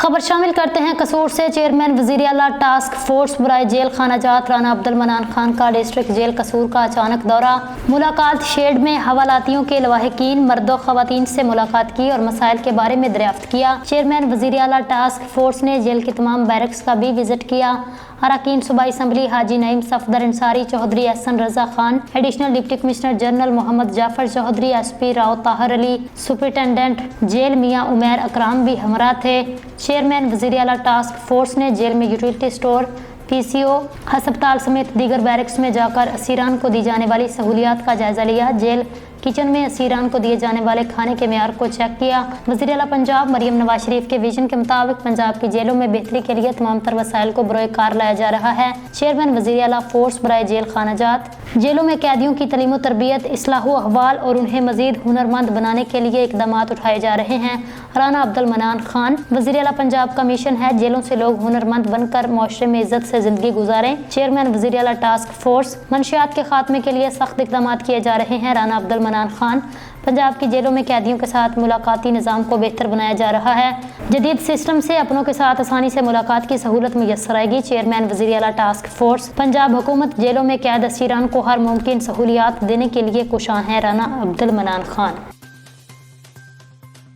खबर शामिल करते हैं कसूर से। चेयरमैन वज़ीर आला टास्क फोर्स बराए जेल खाना जात राना अब्दुल मनान खान का डिस्ट्रिक्ट जेल कसूर का अचानक दौरा। मुलाकात शेड में हवालातियों के लवाहिकीन मर्दों खवातीन से मुलाकात की और मसाइल के बारे में दरियाफ्त किया। चेयरमैन वज़ीर आला टास्क फोर्स ने जेल के तमाम बैरक्स का भी विजिट किया। अरकान सूबाई assembly Haji Naeem Safdar Ansari Chaudhry, Ehsan Raza Khan, additional deputy commissioner general Mohammad Jafar Chaudhry, SP Rao Tahir Ali, superintendent jail Mian Umair Akram भी हमरा थे। चेयरमैन वज़ीर आला टास्क फोर्स ने जेल में यूटिलिटी स्टोर, PCO, अस्पताल समेत दीगर बैरक्स में जाकर असीरान को दी जाने वाली सहूलियात का जायजा लिया। जेल किचन में असीरान को दिए जाने वाले खाने के मेयार को चेक किया। वज़ीर आला पंजाब मरियम नवाज शरीफ के विजन के मुताबिक पंजाब की जेलों में बेहतरी के लिए तमाम तर वसाइल को बरोए कार लाया जा रहा है। चेयरमैन वज़ीर आला फोर्स बराए जेल खाना जात जेलों में कैदियों की तलीम तरबियत, इस्लाह अहवाल और उन्हें मजीद हुनरमंद बनाने के लिए इकदाम उठाए जा रहे हैं। राना अब्दुल मनान खान वज़ीर आला पंजाब का मिशन है जेलों से लोग हुनरमंद बनकर मुआशरे में इज्जत से जिंदगी गुजारें। चेयरमैन वज़ीर आला टास्क फोर्स मंशियात के खात्मे के लिए सख्त इकदाम किए जा रहे हैं। राना अब्दुल मनान खान पंजाब की जेलों में कैदियों के साथ मुलाकाती निज़ाम को बेहतर बनाया जा रहा है। जदीद सिस्टम से अपनों के साथ आसानी से मुलाकात की सहूलत मुयस्सर आएगी। चेयरमैन वज़ीर आला टास्क फोर्स पंजाब हुकूमत जेलों में कैद असीरान को हर मुमकिन सहूलियात देने के लिए कुशां है। राना अब्दुल मनान खान।